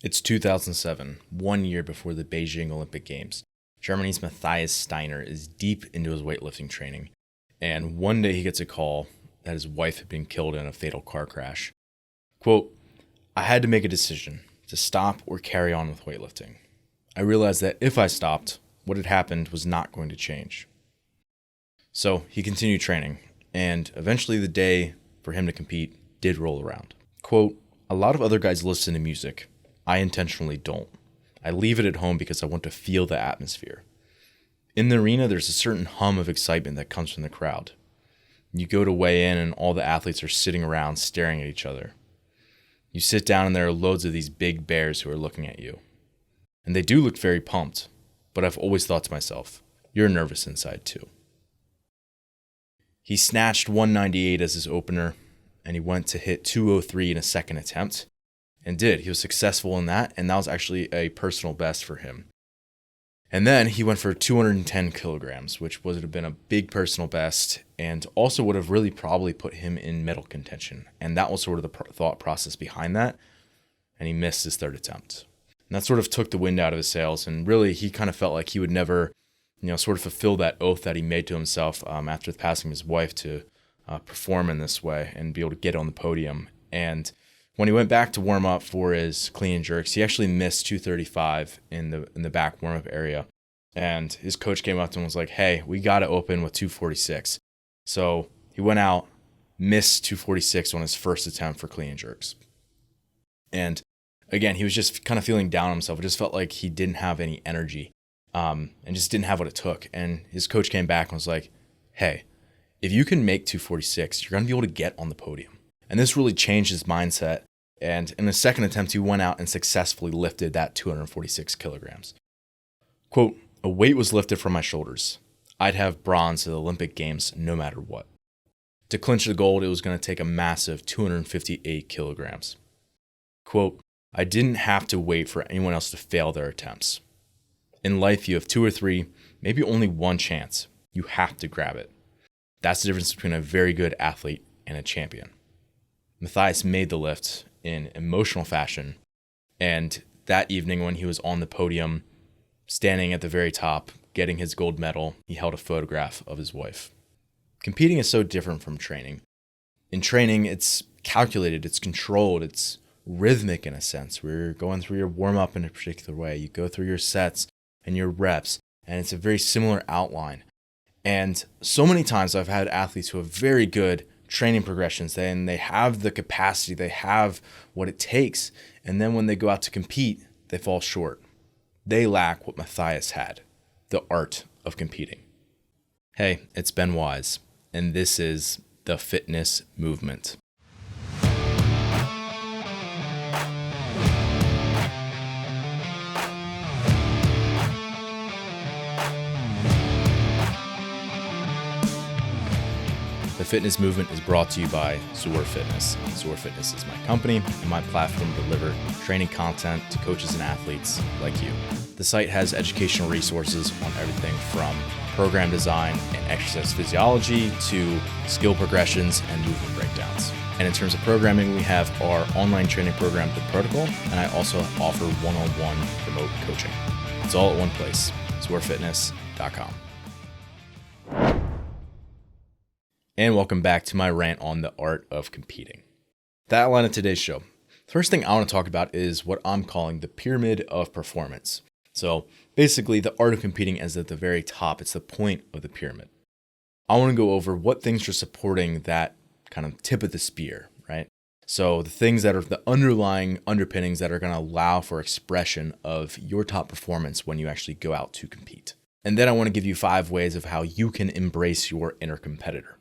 It's 2007, 1 year before the Beijing Olympic Games. Germany's Matthias Steiner is deep into his weightlifting training, and one day he gets a call that his wife had been killed in a fatal car crash. Quote, "I had to make a decision to stop or carry on with weightlifting. I realized that if I stopped, what had happened was not going to change." So he continued training, and eventually the day for him to compete did roll around. Quote, "A lot of other guys listen to music. I intentionally don't. I leave it at home because I want to feel the atmosphere. In the arena, there's a certain hum of excitement that comes from the crowd. You go to weigh in and all the athletes are sitting around staring at each other. You sit down and there are loads of these big bears who are looking at you. And they do look very pumped, but I've always thought to myself, you're nervous inside too." He snatched 198 as his opener, and he went to hit 203 in a second attempt. And did. He was successful in that, and that was actually a personal best for him. And then he went for 210 kilograms, which would have been a big personal best, and also would have really probably put him in medal contention. And that was sort of the thought process behind that. And he missed his third attempt. And that sort of took the wind out of his sails, and really he kind of felt like he would never, sort of fulfill that oath that he made to himself after the passing of his wife to perform in this way and be able to get on the podium. And when he went back to warm up for his clean and jerks, he actually missed 235 in the back warm up area. And his coach came up to him and was like, "Hey, we got to open with 246. So he went out, missed 246 on his first attempt for clean and jerks. And again, he was just kind of feeling down on himself. It just felt like he didn't have any energy and just didn't have what it took. And his coach came back and was like, "Hey, if you can make 246, you're going to be able to get on the podium." And this really changed his mindset. And in the second attempt, he went out and successfully lifted that 246 kilograms. Quote, "A weight was lifted from my shoulders. I'd have bronze at the Olympic Games no matter what. To clinch the gold, it was going to take a massive 258 kilograms. Quote, I didn't have to wait for anyone else to fail their attempts. In life, you have two or three, maybe only one chance. You have to grab it. That's the difference between a very good athlete and a champion." Matthias made the lift in emotional fashion, and that evening when he was on the podium, standing at the very top, getting his gold medal, he held a photograph of his wife. Competing is so different from training. In training, it's calculated, it's controlled, it's rhythmic in a sense, where you're going through your warm-up in a particular way. You go through your sets and your reps, and it's a very similar outline. And so many times I've had athletes who have very good training progressions, and they have the capacity, they have what it takes, and then when they go out to compete, they fall short. They lack what Matthias had, the art of competing. Hey, it's Ben Wise, and this is the Fitness Movement. The Fitness Movement is brought to you by Zor Fitness. Zor Fitness is my company and my platform to deliver training content to coaches and athletes like you. The site has educational resources on everything from program design and exercise physiology to skill progressions and movement breakdowns. And in terms of programming, we have our online training program, The Protocol, and I also offer one-on-one remote coaching. It's all at one place, zorfitness.com. And welcome back to my rant on the art of competing. The outline of today's show. First thing I want to talk about is what I'm calling the pyramid of performance. So basically, the art of competing is at the very top. It's the point of the pyramid. I want to go over what things are supporting that kind of tip of the spear, right? So the things that are the underlying underpinnings that are going to allow for expression of your top performance when you actually go out to compete. And then I want to give you 5 ways of how you can embrace your inner competitor.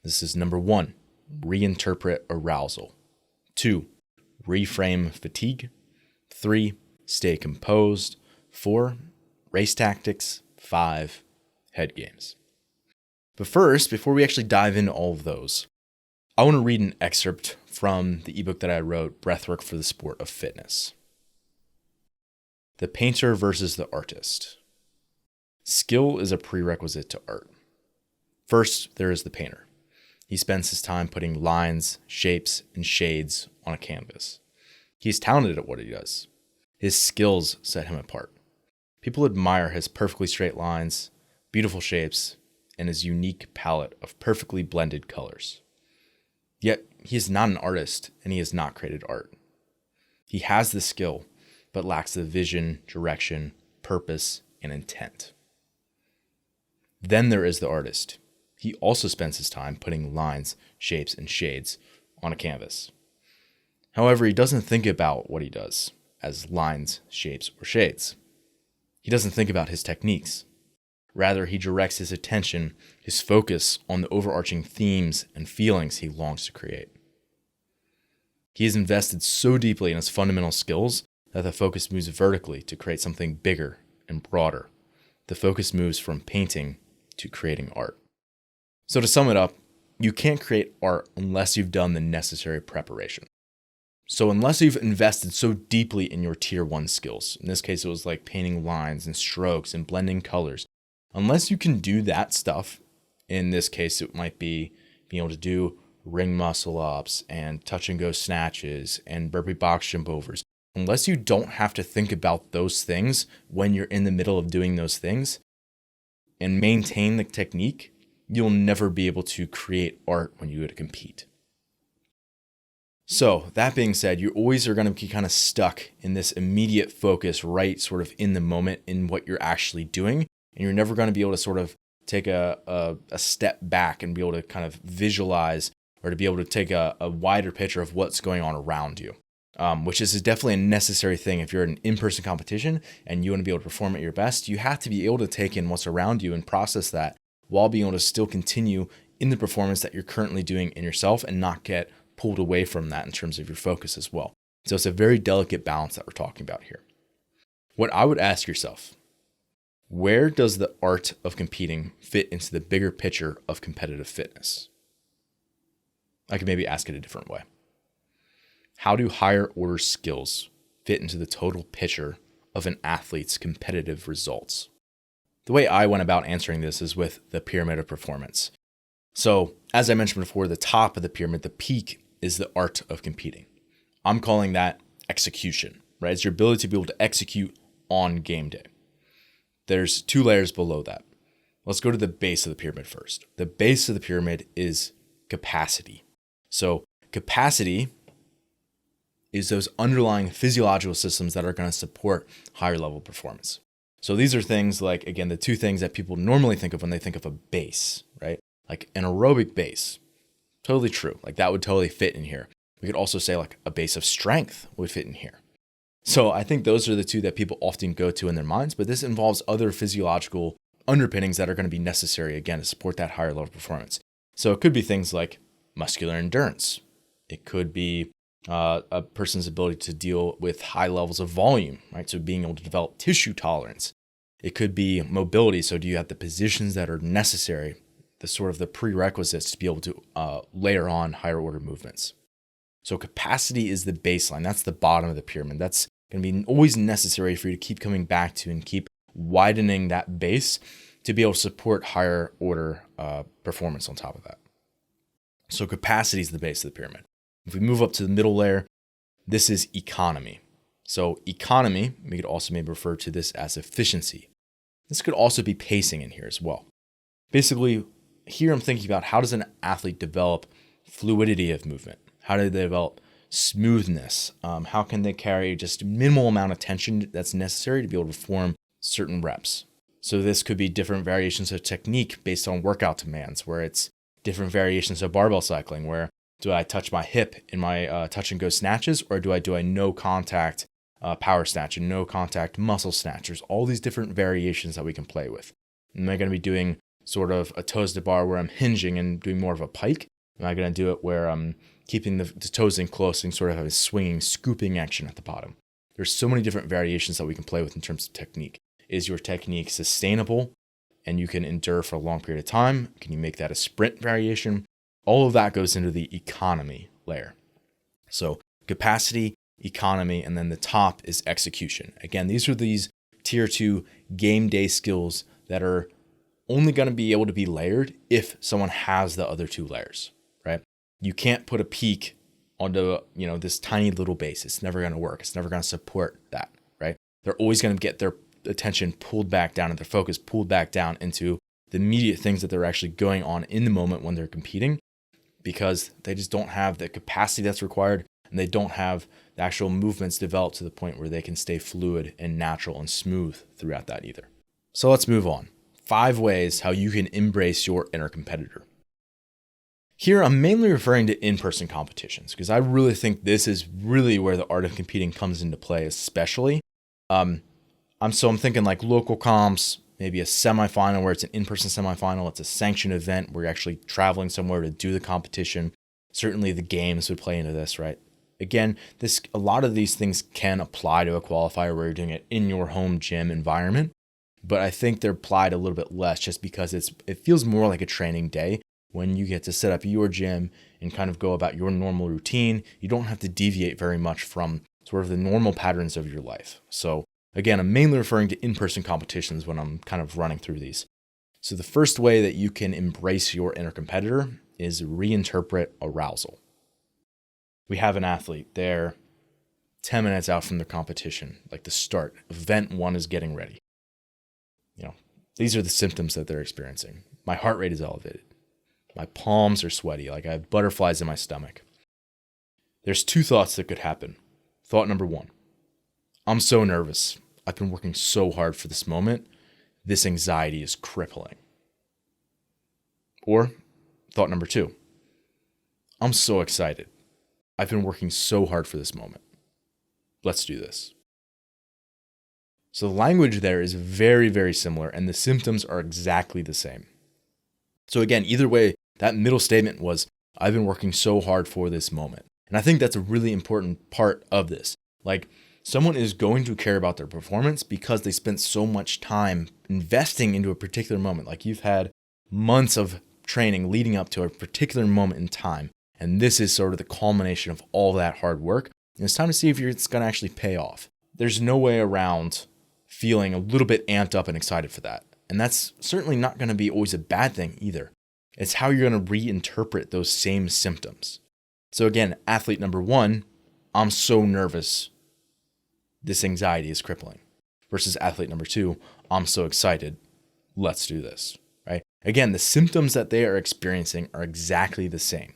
This is number 1, reinterpret arousal. 2, reframe fatigue. 3, stay composed. 4, race tactics. 5, head games. But first, before we actually dive into all of those, I want to read an excerpt from the ebook that I wrote, Breathwork for the Sport of Fitness. The painter versus the artist. Skill is a prerequisite to art. First, there is the painter. He spends his time putting lines, shapes, and shades on a canvas. He is talented at what he does. His skills set him apart. People admire his perfectly straight lines, beautiful shapes, and his unique palette of perfectly blended colors. Yet, he is not an artist, and he has not created art. He has the skill, but lacks the vision, direction, purpose, and intent. Then there is the artist. He also spends his time putting lines, shapes, and shades on a canvas. However, he doesn't think about what he does as lines, shapes, or shades. He doesn't think about his techniques. Rather, he directs his attention, his focus on the overarching themes and feelings he longs to create. He has invested so deeply in his fundamental skills that the focus moves vertically to create something bigger and broader. The focus moves from painting to creating art. So to sum it up, you can't create art unless you've done the necessary preparation. So unless you've invested so deeply in your tier 1 skills, in this case it was like painting lines and strokes and blending colors, unless you can do that stuff, in this case it might be being able to do ring muscle ups and touch and go snatches and burpee box jump overs, unless you don't have to think about those things when you're in the middle of doing those things and maintain the technique, you'll never be able to create art when you go to compete. So that being said, you always are going to be kind of stuck in this immediate focus, right? Sort of in the moment in what you're actually doing. And you're never going to be able to sort of take a step back and be able to kind of visualize or to be able to take a wider picture of what's going on around you, which is definitely a necessary thing. If you're in an in-person competition and you want to be able to perform at your best, you have to be able to take in what's around you and process that while being able to still continue in the performance that you're currently doing in yourself and not get pulled away from that in terms of your focus as well. So it's a very delicate balance that we're talking about here. What I would ask yourself, where does the art of competing fit into the bigger picture of competitive fitness? I could maybe ask it a different way. How do higher order skills fit into the total picture of an athlete's competitive results? The way I went about answering this is with the pyramid of performance. So, as I mentioned before, the top of the pyramid, the peak, is the art of competing. I'm calling that execution, right? It's your ability to be able to execute on game day. There's 2 layers below that. Let's go to the base of the pyramid first. The base of the pyramid is capacity. So capacity is those underlying physiological systems that are going to support higher level performance. So these are things like, again, the 2 things that people normally think of when they think of a base, right? Like an aerobic base. Totally true. Like that would totally fit in here. We could also say like a base of strength would fit in here. So I think those are the 2 that people often go to in their minds, but this involves other physiological underpinnings that are going to be necessary, again, to support that higher level performance. So it could be things like muscular endurance. It could be a person's ability to deal with high levels of volume, right? So being able to develop tissue tolerance. It could be mobility. So do you have the positions that are necessary, the sort of the prerequisites to be able to layer on higher order movements? So capacity is the baseline. That's the bottom of the pyramid. That's going to be always necessary for you to keep coming back to and keep widening that base to be able to support higher order performance on top of that. So capacity is the base of the pyramid. If we move up to the middle layer, this is economy. So economy, we could also maybe refer to this as efficiency. This could also be pacing in here as well. Basically, here I'm thinking about how does an athlete develop fluidity of movement? How do they develop smoothness? How can they carry just a minimal amount of tension that's necessary to be able to perform certain reps? So this could be different variations of technique based on workout demands, where it's different variations of barbell cycling, where do I touch my hip in my touch and go snatches, or do I no contact power snatch and no contact muscle snatchers? All these different variations that we can play with. Am I going to be doing sort of a toes to bar where I'm hinging and doing more of a pike? Am I going to do it where I'm keeping the toes in close and sort of have a swinging, scooping action at the bottom? There's so many different variations that we can play with in terms of technique. Is your technique sustainable and you can endure for a long period of time? Can you make that a sprint variation? All of that goes into the economy layer. So capacity, economy, and then the top is execution. Again, these are these tier 2 game day skills that are only going to be able to be layered if someone has the other 2 layers, right? You can't put a peak onto, this tiny little base. It's never going to work. It's never going to support that, They're always going to get their attention pulled back down and their focus pulled back down into the immediate things that they're actually going on in the moment when they're competing, because they just don't have the capacity that's required, and they don't have the actual movements developed to the point where they can stay fluid and natural and smooth throughout that either. So let's move on. 5 ways how you can embrace your inner competitor. Here, I'm mainly referring to in-person competitions because I really think this is really where the art of competing comes into play, especially. I'm thinking like local comps, maybe a semifinal where it's an in-person semifinal. It's a sanctioned event where you're actually traveling somewhere to do the competition. Certainly the games would play into this, right? Again, a lot of these things can apply to a qualifier where you're doing it in your home gym environment, but I think they're applied a little bit less just because it feels more like a training day when you get to set up your gym and kind of go about your normal routine. You don't have to deviate very much from sort of the normal patterns of your life. So again, I'm mainly referring to in-person competitions when I'm kind of running through these. So the first way that you can embrace your inner competitor is reinterpret arousal. We have an athlete, they're 10 minutes out from their competition, like the start. Event 1 is getting ready. These are the symptoms that they're experiencing. My heart rate is elevated. My palms are sweaty, like I have butterflies in my stomach. There's 2 thoughts that could happen. Thought number 1, I'm so nervous. I've been working so hard for this moment. This anxiety is crippling. Or thought number 2, I'm so excited. I've been working so hard for this moment. Let's do this. So the language there is very, very similar, and the symptoms are exactly the same. So again, either way, that middle statement was, I've been working so hard for this moment. And I think that's a really important part of this. Like, someone is going to care about their performance because they spent so much time investing into a particular moment. Like, you've had months of training leading up to a particular moment in time. And this is sort of the culmination of all that hard work. And it's time to see if it's going to actually pay off. There's no way around feeling a little bit amped up and excited for that. And that's certainly not going to be always a bad thing either. It's how you're going to reinterpret those same symptoms. So again, athlete number 1, I'm so nervous. This anxiety is crippling. Versus athlete number 2, I'm so excited. Let's do this, right? Again, the symptoms that they are experiencing are exactly the same.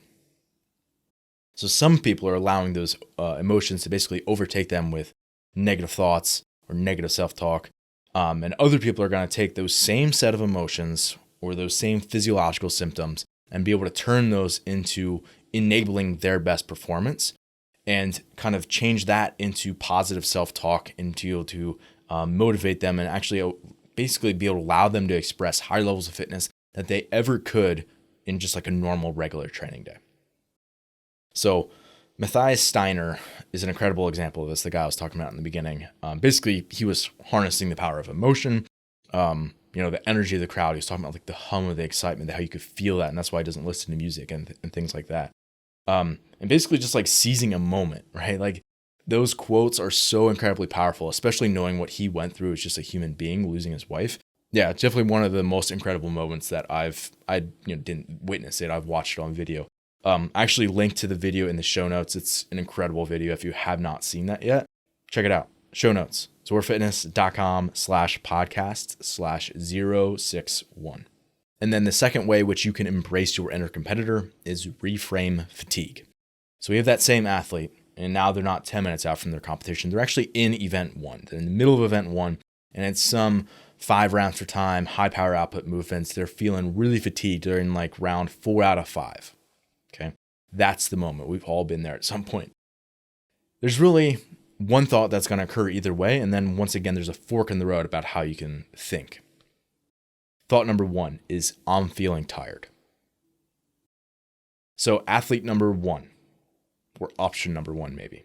So some people are allowing those emotions to basically overtake them with negative thoughts or negative self-talk. And other people are going to take those same set of emotions or those same physiological symptoms and be able to turn those into enabling their best performance and kind of change that into positive self-talk and to be able to motivate them and actually basically be able to allow them to express higher levels of fitness that they ever could in just like a normal regular training day. So Matthias Steiner is an incredible example of this, the guy I was talking about in the beginning. Basically, he was harnessing the power of emotion, the energy of the crowd. He was talking about like the hum of the excitement, how you could feel that, and that's why he doesn't listen to music and things like that. And basically just like seizing a moment, right? Like those quotes are so incredibly powerful, especially knowing what he went through as just a human being, losing his wife. Yeah, it's definitely one of the most incredible moments that I didn't witness it. I've watched it on video. I actually linked to the video in the show notes. It's an incredible video. If you have not seen that yet, check it out. Show notes, zorfitness.com/podcast/061. And then the second way which you can embrace your inner competitor is reframe fatigue. So we have that same athlete, and now they're not 10 minutes out from their competition. They're actually in event 1. They're in the middle of event 1, and it's some 5 rounds for time, high power output movements. They're feeling really fatigued. They're in like round 4 out of 5. Okay, that's the moment. We've all been there at some point. There's really one thought that's going to occur either way, and then once again, there's a fork in the road about how you can think. Thought number 1 is, I'm feeling tired. So athlete number 1, or option number 1 maybe.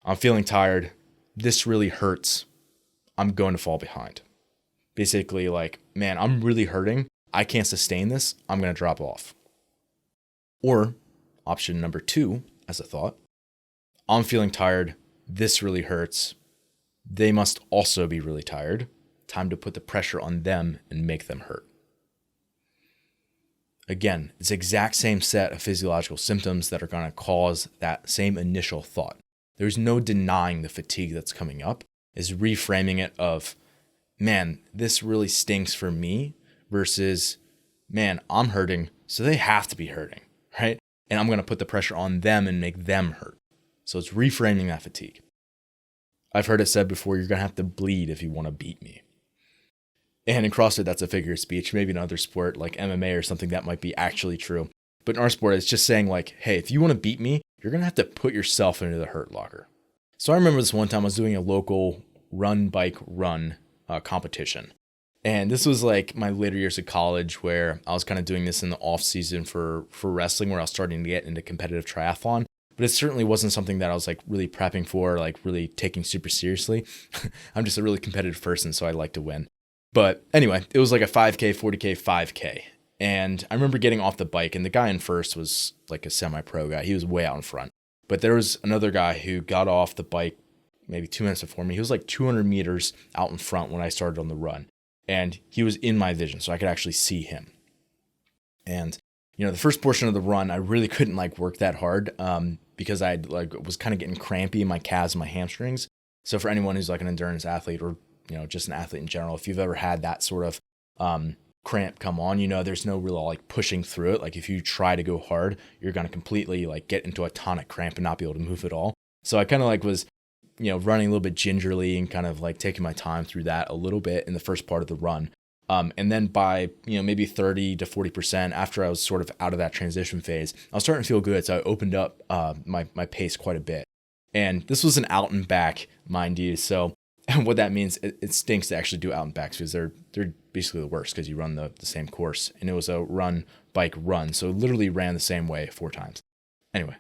I'm feeling tired. This really hurts. I'm going to fall behind. Basically like, man, I'm really hurting. I can't sustain this. I'm going to drop off. Or option number 2 as a thought, I'm feeling tired. This really hurts. They must also be really tired. Time to put the pressure on them and make them hurt. Again, it's the exact same set of physiological symptoms that are going to cause that same initial thought. There's no denying the fatigue that's coming up. is reframing it of, man, this really stinks for me versus, man, I'm hurting, so they have to be hurting, right? And I'm going to put the pressure on them and make them hurt. So it's reframing that fatigue. I've heard it said before, you're going to have to bleed if you want to beat me. And in CrossFit, that's a figure of speech. Maybe in another sport like MMA or something, that might be actually true. But in our sport, it's just saying like, hey, if you want to beat me, you're going to have to put yourself into the hurt locker. So I remember this one time I was doing a local run, bike, run competition. And this was like my later years of college where I was kind of doing this in the off season for wrestling, where I was starting to get into competitive triathlon. But it certainly wasn't something that I was like really prepping for, like really taking super seriously. I'm just a really competitive person, so I like to win. But anyway, it was like a 5K, 40K, 5K. And I remember getting off the bike, and the guy in first was like a semi-pro guy. He was way out in front. But there was another guy who got off the bike maybe 2 minutes before me. He was like 200 meters out in front when I started on the run. And he was in my vision, so I could actually see him. And, you know, the first portion of the run, I really couldn't like work that hard because I like was kind of getting crampy in my calves and my hamstrings. So for anyone who's like an endurance athlete or, you know, just an athlete in general, if you've ever had that sort of cramp come on, you know, there's no real like pushing through it. Like if you try to go hard, you're going to completely like get into a tonic cramp and not be able to move at all. So I kind of like was, you know, running a little bit gingerly and kind of like taking my time through that a little bit in the first part of the run. And then by, you know, maybe 30 to 40% after I was sort of out of that transition phase, I was starting to feel good. So I opened up my pace quite a bit. And this was an out and back, mind you. So what that means, it stinks to actually do out and backs because they're basically the worst because you run the same course. And it was a run, bike, run. So literally ran the same way 4 times. Anyway,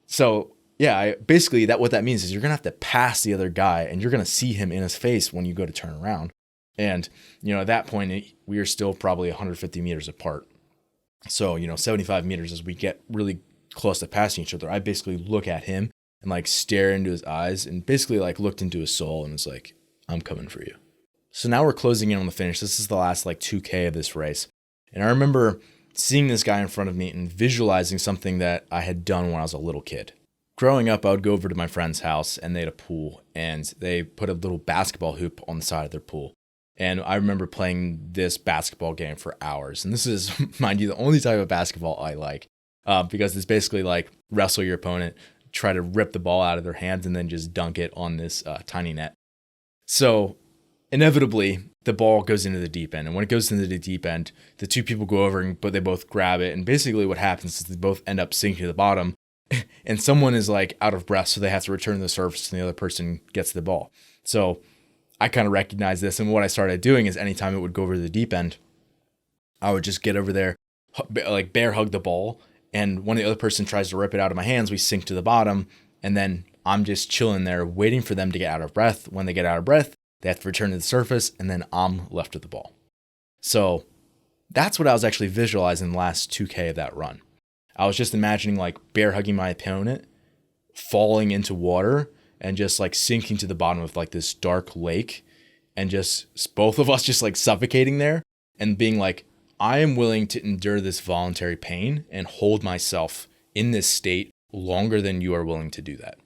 so yeah, basically what that means is you're going to have to pass the other guy and you're going to see him in his face when you go to turn around. And, you know, at that point, we are still probably 150 meters apart. So, you know, 75 meters as we get really close to passing each other, I basically look at him and like stare into his eyes and basically like looked into his soul and was like, I'm coming for you. So now we're closing in on the finish. This is the last like 2K of this race. And I remember seeing this guy in front of me and visualizing something that I had done when I was a little kid. Growing up, I would go over to my friend's house and they had a pool and they put a little basketball hoop on the side of their pool. And I remember playing this basketball game for hours. And this is, mind you, the only type of basketball I like because it's basically like wrestle your opponent, try to rip the ball out of their hands and then just dunk it on this tiny net. So inevitably, the ball goes into the deep end. And when it goes into the deep end, the two people go over but they both grab it. And basically what happens is they both end up sinking to the bottom. And someone is like out of breath, so they have to return to the surface and the other person gets the ball. So I kind of recognized this. And what I started doing is anytime it would go over to the deep end, I would just get over there, like bear hug the ball. And when the other person tries to rip it out of my hands, we sink to the bottom. And then I'm just chilling there waiting for them to get out of breath. When they get out of breath, they have to return to the surface and then I'm left with the ball. So that's what I was actually visualizing the last 2K of that run. I was just imagining like bear hugging my opponent, falling into water and just like sinking to the bottom of like this dark lake and just both of us just like suffocating there and being like, I am willing to endure this voluntary pain and hold myself in this state longer than you are willing to do that.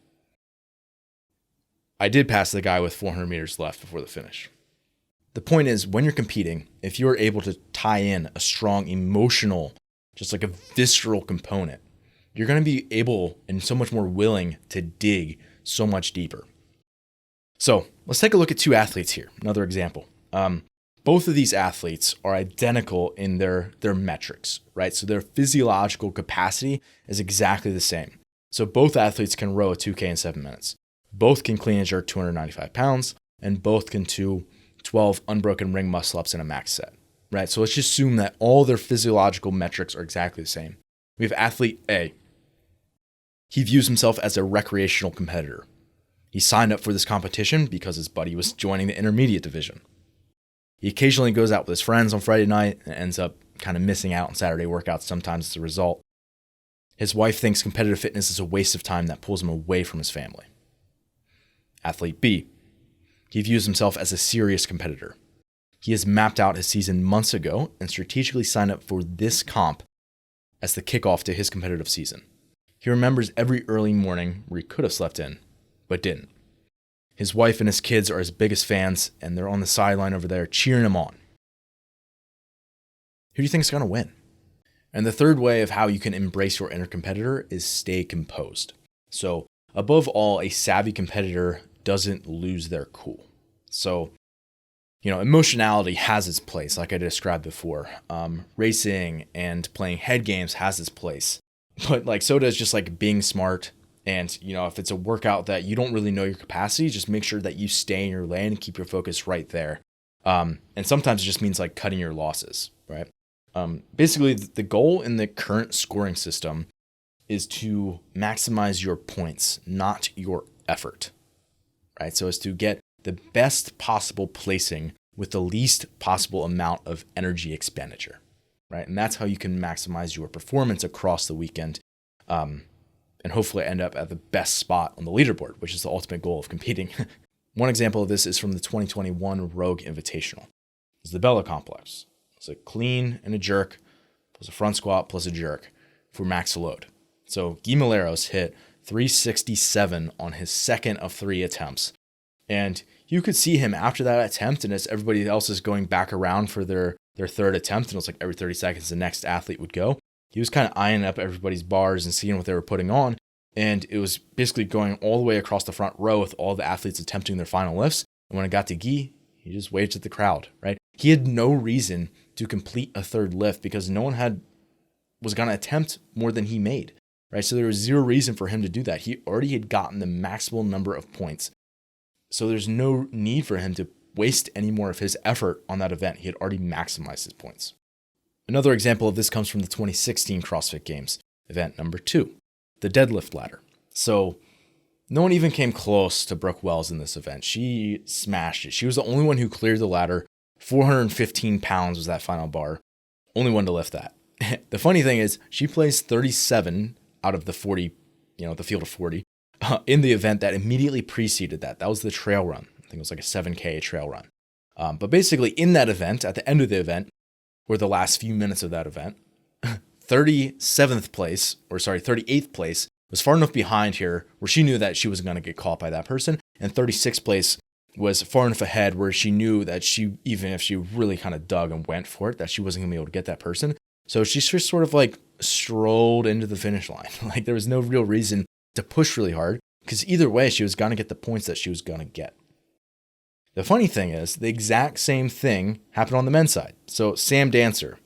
I did pass the guy with 400 meters left before the finish. The point is, when you're competing, if you're able to tie in a strong emotional, just like a visceral component, you're going to be able and so much more willing to dig so much deeper. So let's take a look at 2 athletes here. Another example. Both of these athletes are identical in their metrics, right? So their physiological capacity is exactly the same. So both athletes can row a 2K in 7 minutes. Both can clean and jerk 295 pounds, and both can do 12 unbroken ring muscle ups in a max set, right? So let's just assume that all their physiological metrics are exactly the same. We have athlete A. He views himself as a recreational competitor. He signed up for this competition because his buddy was joining the intermediate division. He occasionally goes out with his friends on Friday night and ends up kind of missing out on Saturday workouts sometimes as a result. His wife thinks competitive fitness is a waste of time that pulls him away from his family. Athlete B. He views himself as a serious competitor. He has mapped out his season months ago and strategically signed up for this comp as the kickoff to his competitive season. He remembers every early morning where he could have slept in, but didn't. His wife and his kids are his biggest fans, and they're on the sideline over there cheering him on. Who do you think is going to win? And the third way of how you can embrace your inner competitor is stay composed. So above all, a savvy competitor doesn't lose their cool. So, emotionality has its place, like I described before. Racing and playing head games has its place. But so does just being smart. And, if it's a workout that you don't really know your capacity, just make sure that you stay in your lane and keep your focus right there. And sometimes it just means cutting your losses, right? Basically, the goal in the current scoring system is to maximize your points, not your effort, right? So as to get the best possible placing with the least possible amount of energy expenditure, right? And that's how you can maximize your performance across the weekend, and hopefully end up at the best spot on the leaderboard, which is the ultimate goal of competing. One example of this is from the 2021 Rogue Invitational. It's the Bella Complex. It's a clean and a jerk, plus a front squat, plus a jerk for max load. So Guy Maleros hit 367 on his second of 3 attempts. And you could see him after that attempt, and as everybody else is going back around for their third attempt, and it was every 30 seconds the next athlete would go, he was kind of eyeing up everybody's bars and seeing what they were putting on. And it was basically going all the way across the front row with all the athletes attempting their final lifts. And when it got to Guy, he just waved at the crowd, right? He had no reason to complete a third lift because no one was going to attempt more than he made, right? So there was zero reason for him to do that. He already had gotten the maximal number of points. So there's no need for him to waste any more of his effort on that event. He had already maximized his points. Another example of this comes from the 2016 CrossFit Games, event number 2, the deadlift ladder. So no one even came close to Brooke Wells in this event. She smashed it. She was the only one who cleared the ladder. 415 pounds was that final bar. Only one to lift that. The funny thing is she placed 37 out of the 40, the field of 40, in the event that immediately preceded that. That was the trail run. I think it was a 7K trail run. But basically in that event, at the end of the event, or the last few minutes of that event, 38th place was far enough behind here where she knew that she wasn't going to get caught by that person. And 36th place was far enough ahead where she knew that even if she really kind of dug and went for it, that she wasn't going to be able to get that person. So she just sort of strolled into the finish line. There was no real reason to push really hard because either way, she was going to get the points that she was going to get. The funny thing is, the exact same thing happened on the men's side. So Sam Dancer,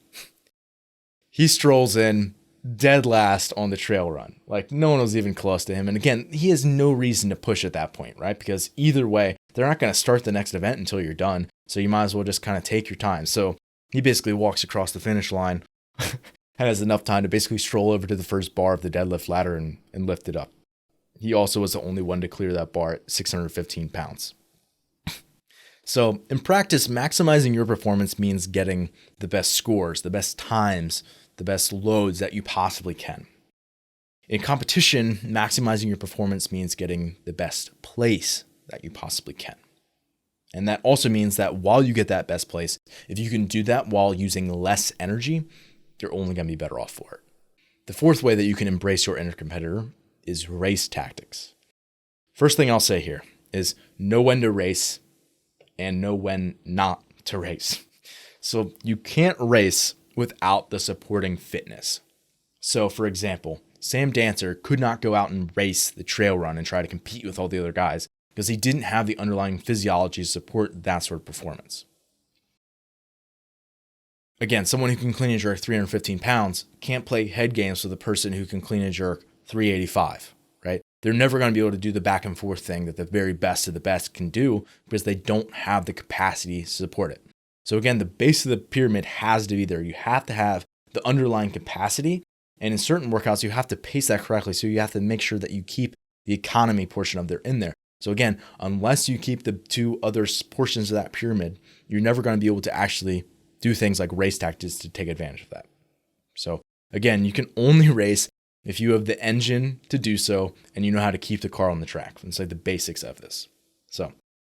he strolls in dead last on the trail run. No one was even close to him. And again, he has no reason to push at that point, right? Because either way, they're not going to start the next event until you're done. So you might as well just kind of take your time. So he basically walks across the finish line and has enough time to basically stroll over to the first bar of the deadlift ladder and lift it up. He also was the only one to clear that bar at 615 pounds. So in practice, maximizing your performance means getting the best scores, the best times, the best loads that you possibly can. In competition, maximizing your performance means getting the best place that you possibly can. And that also means that while you get that best place, if you can do that while using less energy, you're only going to be better off for it. The fourth way that you can embrace your inner competitor is race tactics. First thing I'll say here is know when to race and know when not to race. So you can't race without the supporting fitness. So for example, Sam Dancer could not go out and race the trail run and try to compete with all the other guys because he didn't have the underlying physiology to support that sort of performance. Again, someone who can clean and jerk 315 pounds can't play head games with a person who can clean and jerk 385, right? They're never going to be able to do the back and forth thing that the very best of the best can do because they don't have the capacity to support it. So again, the base of the pyramid has to be there. You have to have the underlying capacity. And in certain workouts, you have to pace that correctly. So you have to make sure that you keep the economy portion of there in there. So again, unless you keep the two other portions of that pyramid, you're never going to be able to actually do things like race tactics to take advantage of that. So again, you can only race if you have the engine to do so and you know how to keep the car on the track. It's the basics of this. So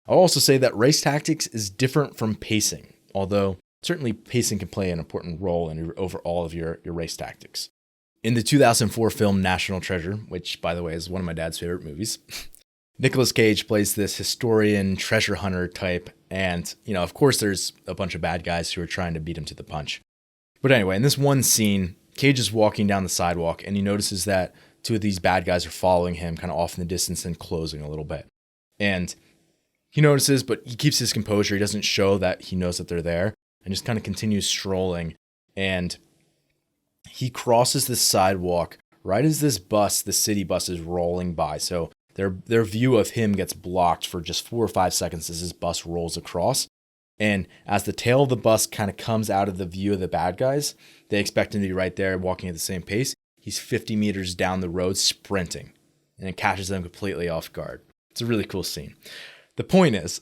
I'll also say that race tactics is different from pacing, although certainly pacing can play an important role in overall of your race tactics. In the 2004 film National Treasure, which by the way is one of my dad's favorite movies, Nicolas Cage plays this historian, treasure hunter type. And, of course, there's a bunch of bad guys who are trying to beat him to the punch. But anyway, in this one scene, Cage is walking down the sidewalk and he notices that two of these bad guys are following him kind of off in the distance and closing a little bit. And he notices, but he keeps his composure. He doesn't show that he knows that they're there and just kind of continues strolling. And he crosses this sidewalk right as this bus, the city bus, is rolling by. So their view of him gets blocked for just 4 or 5 seconds as this bus rolls across. And as the tail of the bus kind of comes out of the view of the bad guys, they expect him to be right there walking at the same pace. He's 50 meters down the road sprinting, and it catches them completely off guard. It's a really cool scene. The point is,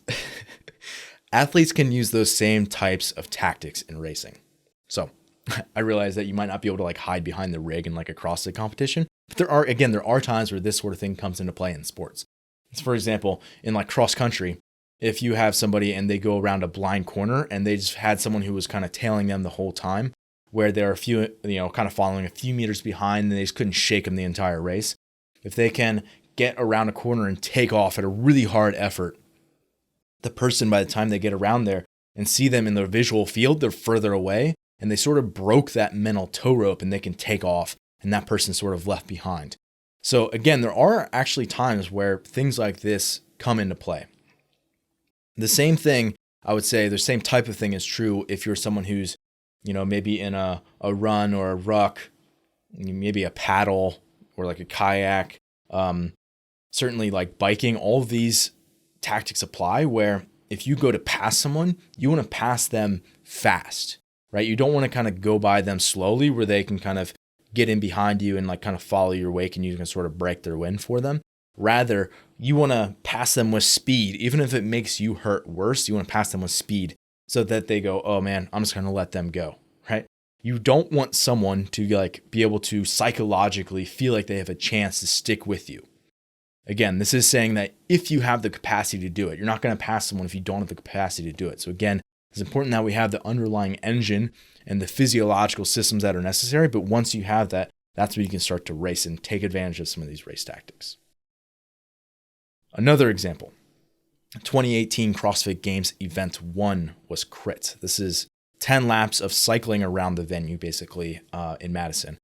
athletes can use those same types of tactics in racing. So I realize that you might not be able to hide behind the rig in a CrossFit competition, but there are times where this sort of thing comes into play in sports. So for example, in cross country, if you have somebody and they go around a blind corner and they just had someone who was kind of tailing them the whole time, where they're a few, kind of following a few meters behind and they just couldn't shake them the entire race. If they can get around a corner and take off at a really hard effort, the person, by the time they get around there and see them in their visual field, they're further away and they sort of broke that mental tow rope and they can take off and that person's sort of left behind. So again, there are actually times where things like this come into play. The same thing, I would say, the same type of thing is true if you're someone who's, maybe in a run or a ruck, maybe a paddle or a kayak, certainly biking. All of these tactics apply where if you go to pass someone, you want to pass them fast, right? You don't want to kind of go by them slowly where they can kind of get in behind you and kind of follow your wake and you can sort of break their wind for them. Rather, you want to pass them with speed. Even if it makes you hurt worse, you want to pass them with speed so that they go, oh man, I'm just going to let them go, right? You don't want someone to be able to psychologically feel like they have a chance to stick with you. Again, this is saying that if you have the capacity to do it, you're not going to pass someone if you don't have the capacity to do it. So again, it's important that we have the underlying engine and the physiological systems that are necessary. But once you have that, that's where you can start to race and take advantage of some of these race tactics. Another example, 2018 CrossFit Games Event 1 was crit. This is 10 laps of cycling around the venue, basically, in Madison.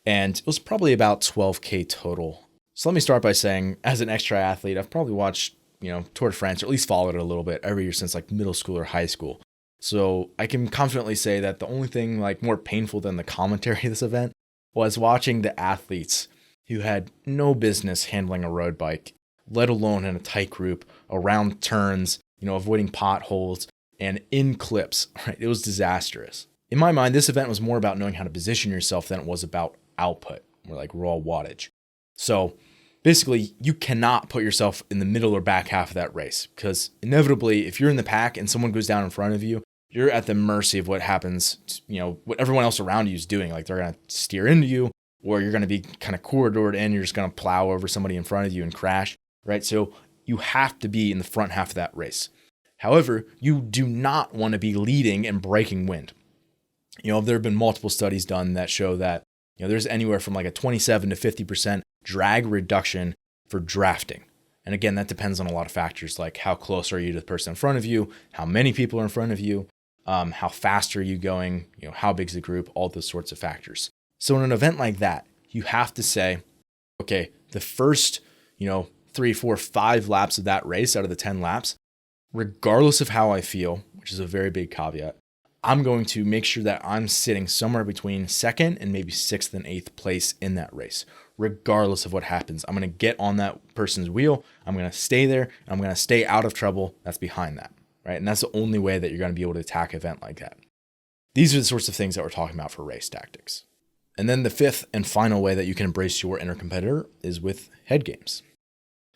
And it was probably about 12K total. So let me start by saying, as an extra athlete, I've probably watched, Tour de France, or at least followed it a little bit every year since middle school or high school. So I can confidently say that the only thing more painful than the commentary of this event was watching the athletes who had no business handling a road bike, let alone in a tight group, around turns, avoiding potholes and in clips, right? It was disastrous. In my mind, this event was more about knowing how to position yourself than it was about output or raw wattage. So basically, you cannot put yourself in the middle or back half of that race because inevitably, if you're in the pack and someone goes down in front of you, you're at the mercy of what happens, what everyone else around you is doing. They're going to steer into you or you're going to be kind of corridored in. You're just going to plow over somebody in front of you and crash, right? So you have to be in the front half of that race. However, you do not want to be leading and breaking wind. There have been multiple studies done that show that, there's anywhere from a 27 to 50% drag reduction for drafting. And again, that depends on a lot of factors like how close are you to the person in front of you, how many people are in front of you, how fast are you going, how big's the group, all those sorts of factors. So in an event like that, you have to say, okay, the first, 3, 4, 5 laps of that race out of the 10 laps, regardless of how I feel, which is a very big caveat, I'm going to make sure that I'm sitting somewhere between second and maybe 6th and 8th place in that race, regardless of what happens. I'm going to get on that person's wheel. I'm going to stay there. And I'm going to stay out of trouble that's behind that, right? And that's the only way that you're going to be able to attack an event like that. These are the sorts of things that we're talking about for race tactics. And then the fifth and final way that you can embrace your inner competitor is with head games.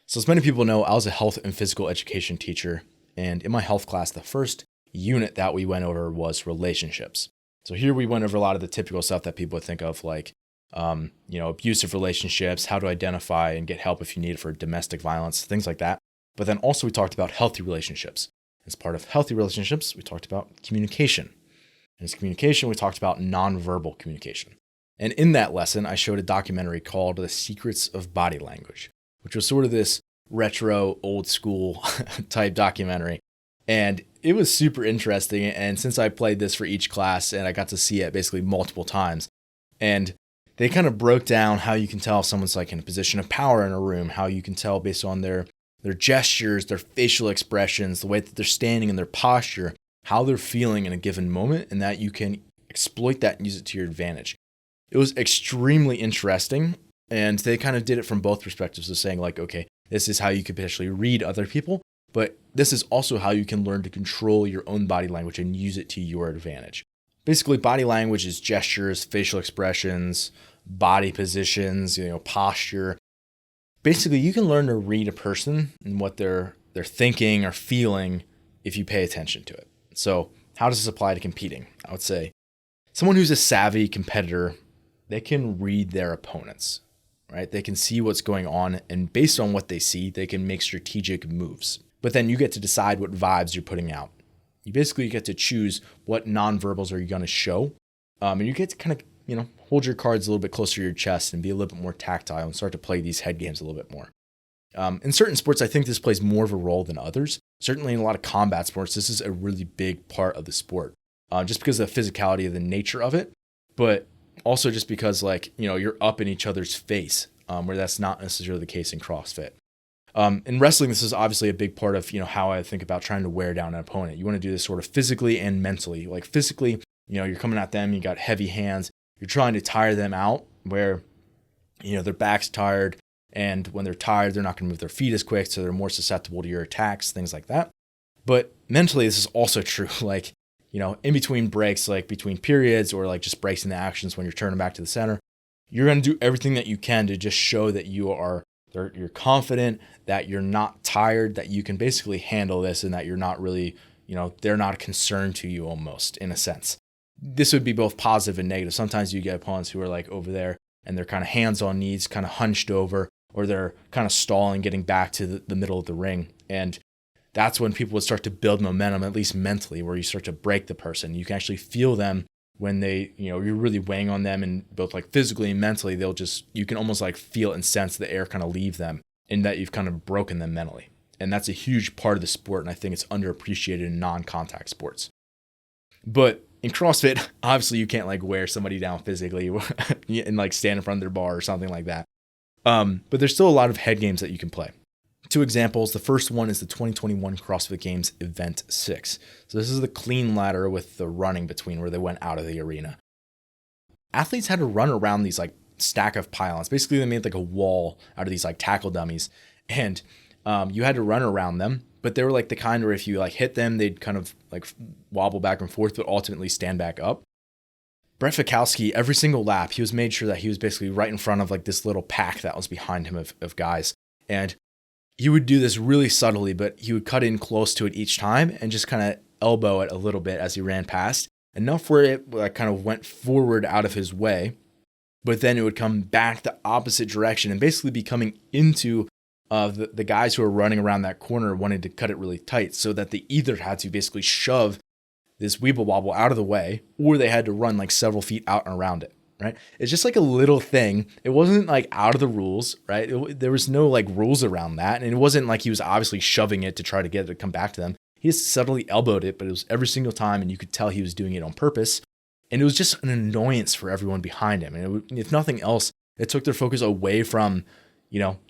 So as many people know, I was a health and physical education teacher. And in my health class, the first unit that we went over was relationships. So here we went over a lot of the typical stuff that people would think of like, abusive relationships, how to identify and get help if you need it for domestic violence, things like that. But then also we talked about healthy relationships. As part of healthy relationships, we talked about communication. And as communication, we talked about nonverbal communication. And in that lesson, I showed a documentary called The Secrets of Body Language, which was sort of this retro, old school type documentary. And it was super interesting. And since I played this for each class and I got to see it basically multiple times, and they kind of broke down how you can tell if someone's like in a position of power in a room, how you can tell based on their gestures, their facial expressions, the way that they're standing and their posture, how they're feeling in a given moment, and that you can exploit that and use it to your advantage. It was extremely interesting, and they kind of did it from both perspectives of saying like, okay, this is how you could potentially read other people, but this is also how you can learn to control your own body language and use it to your advantage. Basically, body language is gestures, facial expressions, body positions, posture. Basically, you can learn to read a person and what they're thinking or feeling if you pay attention to it. So how does this apply to competing? I would say someone who's a savvy competitor, they can read their opponents, right? They can see what's going on, and based on what they see, they can make strategic moves. But then you get to decide what vibes you're putting out. You basically get to choose what nonverbals are you going to show. And you get to kind of, hold your cards a little bit closer to your chest and be a little bit more tactile and start to play these head games a little bit more. In certain sports, I think this plays more of a role than others. Certainly in a lot of combat sports, this is a really big part of the sport, just because of the physicality of the nature of it, but also just because you're up in each other's face, where that's not necessarily the case in CrossFit. In wrestling, this is obviously a big part of, how I think about trying to wear down an opponent. You want to do this sort of physically and mentally. Like physically, you're coming at them, you got heavy hands, you're trying to tire them out where, their back's tired, and when they're tired, they're not going to move their feet as quick, so they're more susceptible to your attacks, things like that. But mentally, this is also true. In between breaks, like between periods or like just breaks in the actions when you're turning back to the center, you're going to do everything that you can to just show that you're confident, that you're not tired, that you can basically handle this, and that you're not really, they're not a concern to you almost, in a sense. This would be both positive and negative. Sometimes you get opponents who are like over there and they're kind of hands on knees, kind of hunched over, or they're kind of stalling, getting back to the middle of the ring. And that's when people would start to build momentum, at least mentally, where you start to break the person. You can actually feel them when they, you're really weighing on them, and both like physically and mentally, you can almost like feel and sense the air kind of leave them, and that you've kind of broken them mentally. And that's a huge part of the sport, and I think it's underappreciated in non-contact sports. But in CrossFit, obviously you can't like wear somebody down physically and like stand in front of their bar or something like that. But there's still a lot of head games that you can play. 2 examples. The first one is the 2021 CrossFit Games Event 6. So this is the clean ladder with the running between where they went out of the arena. Athletes had to run around these like stack of pylons. Basically, they made like a wall out of these like tackle dummies, and you had to run around them. But they were like the kind where if you like hit them, they'd kind of like wobble back and forth, but ultimately stand back up. Brett Fikowski, every single lap, he was made sure that he was basically right in front of like this little pack that was behind him of guys. And he would do this really subtly, but he would cut in close to it each time and just kind of elbow it a little bit as he ran past, enough where it like kind of went forward out of his way, but then it would come back the opposite direction and basically be coming into the guys who are running around that corner, wanting to cut it really tight, so that they either had to basically shove this weeble wobble out of the way, or they had to run like several feet out and around it, right? It's just like a little thing. It wasn't like out of the rules, right? There was no like rules around that. And it wasn't like he was obviously shoving it to try to get it to come back to them. He just subtly elbowed it, but it was every single time, and you could tell he was doing it on purpose. And it was just an annoyance for everyone behind him. And if nothing else, it took their focus away from,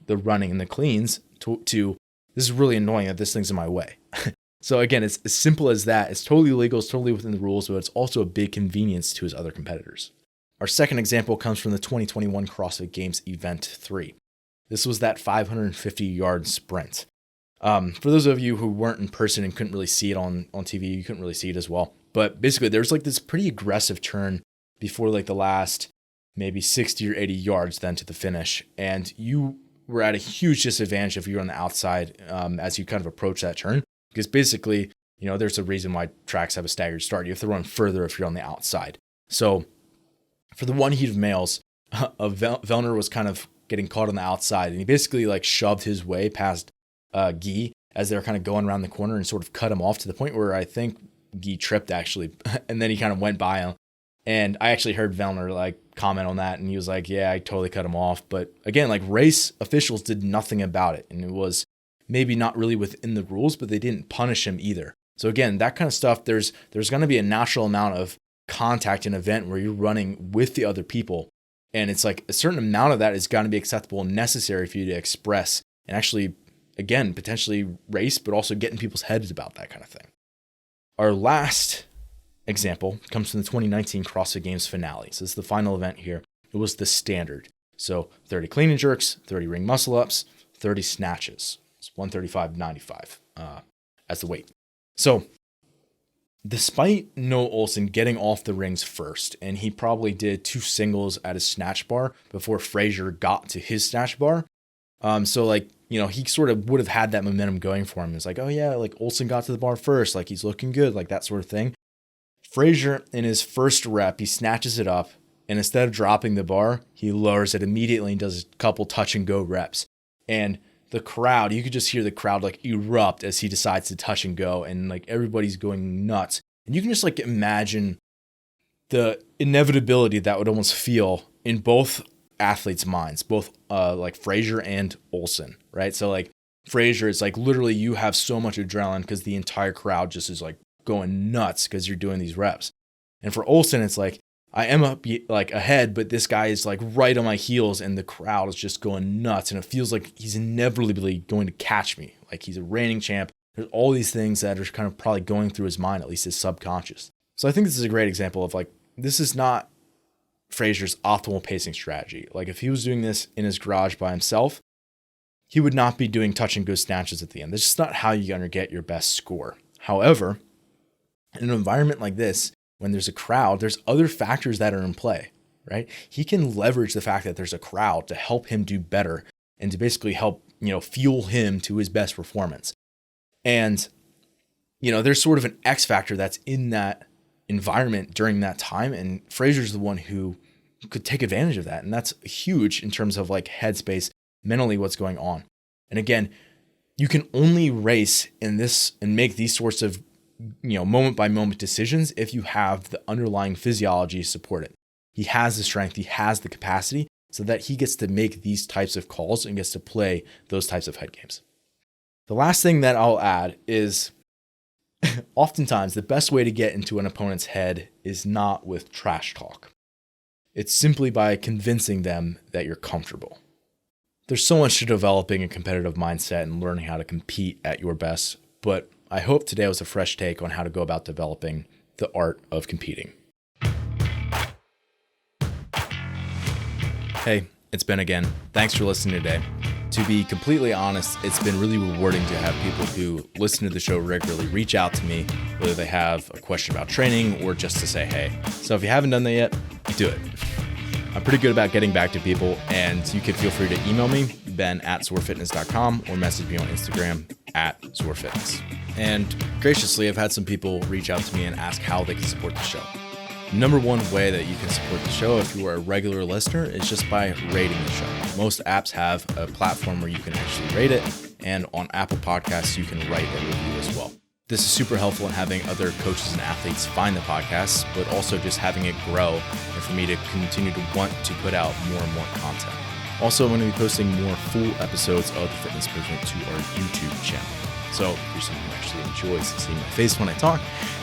the running and the cleans to this is really annoying that this thing's in my way. So again, it's as simple as that. It's totally legal. It's totally within the rules, but it's also a big convenience to his other competitors. Our second example comes from the 2021 CrossFit Games Event 3. This was that 550-yard sprint. For those of you who weren't in person and couldn't really see it on TV, you couldn't really see it as well. But basically, there's like this pretty aggressive turn before like the last maybe 60 or 80 yards then to the finish. And you were at a huge disadvantage if you were on the outside as you kind of approach that turn. Because basically, there's a reason why tracks have a staggered start. You have to run further if you're on the outside. So for the one heat of males, Vellner was kind of getting caught on the outside, and he basically like shoved his way past Guy as they were kind of going around the corner and sort of cut him off to the point where I think Guy tripped actually, and then he kind of went by him. And I actually heard Vellner like comment on that, and he was like, yeah, I totally cut him off. But again, like race officials did nothing about it. And it was maybe not really within the rules, but they didn't punish him either. So again, that kind of stuff, there's going to be a natural amount of contact in an event where you're running with the other people. And it's like a certain amount of that is going to be acceptable and necessary for you to express and actually, again, potentially race, but also get in people's heads about that kind of thing. Our last example comes from the 2019 CrossFit Games finale. So this is the final event here. It was the standard. So 30 clean and jerks, 30 ring muscle ups, 30 snatches. It's 135-95 as the weight. So despite Noah Ohlsen getting off the rings first, and he probably did 2 singles at his snatch bar before Frazier got to his snatch bar. So like, he sort of would have had that momentum going for him. It's like, oh yeah, like Ohlsen got to the bar first, like he's looking good, like that sort of thing. Frazier, in his first rep, he snatches it up, and instead of dropping the bar, he lowers it immediately and does a couple touch and go reps. And the crowd, you could just hear the crowd like erupt as he decides to touch and go, and like everybody's going nuts. And you can just like imagine the inevitability that would almost feel in both athletes' minds, both like Frazier and Ohlsen, right? So like Frazier, it's like literally you have so much adrenaline because the entire crowd just is like going nuts because you're doing these reps. And for Ohlsen, it's like, I am up like ahead, but this guy is like right on my heels and the crowd is just going nuts. And it feels like he's inevitably going to catch me. Like he's a reigning champ. There's all these things that are kind of probably going through his mind, at least his subconscious. So I think this is a great example of like, this is not Frazier's optimal pacing strategy. Like if he was doing this in his garage by himself, he would not be doing touch and go snatches at the end. That's just not how you're going to get your best score. However, in an environment like this, when there's a crowd, there's other factors that are in play, right? He can leverage the fact that there's a crowd to help him do better and to basically help, fuel him to his best performance. And, there's sort of an X factor that's in that environment during that time. And Frazier's the one who could take advantage of that. And that's huge in terms of like headspace, mentally what's going on. And again, you can only race in this and make these sorts of moment by moment decisions if you have the underlying physiology to support it. He has the strength, he has the capacity so that he gets to make these types of calls and gets to play those types of head games. The last thing that I'll add is oftentimes the best way to get into an opponent's head is not with trash talk. It's simply by convincing them that you're comfortable. There's so much to developing a competitive mindset and learning how to compete at your best, but I hope today was a fresh take on how to go about developing the art of competing. Hey, it's Ben again. Thanks for listening today. To be completely honest, it's been really rewarding to have people who listen to the show regularly reach out to me, whether they have a question about training or just to say hey. So if you haven't done that yet, do it. I'm pretty good about getting back to people, and you can feel free to email me, ben@zorfitness.com, or message me on Instagram @zorfitness. And graciously, I've had some people reach out to me and ask how they can support the show. Number one way that you can support the show if you are a regular listener is just by rating the show. Most apps have a platform where you can actually rate it, and on Apple Podcasts, you can write a review as well. This is super helpful in having other coaches and athletes find the podcast, but also just having it grow and for me to continue to want to put out more and more content. Also, I'm going to be posting more full episodes of The Fitness Movement to our YouTube channel. So if you're someone who actually enjoys seeing my face when I talk,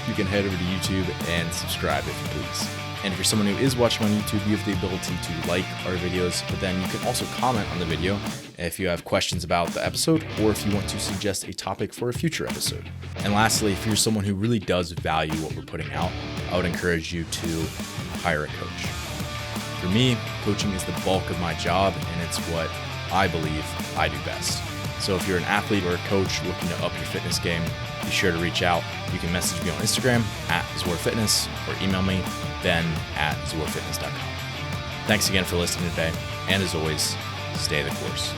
you can head over to YouTube and subscribe if you please. And if you're someone who is watching on YouTube, you have the ability to like our videos, but then you can also comment on the video if you have questions about the episode or if you want to suggest a topic for a future episode. And lastly, if you're someone who really does value what we're putting out, I would encourage you to hire a coach. For me, coaching is the bulk of my job, and it's what I believe I do best. So if you're an athlete or a coach looking to up your fitness game, be sure to reach out. You can message me on Instagram @zorfitness or email me ben@zorfitness.com. Thanks again for listening today, and as always, stay the course.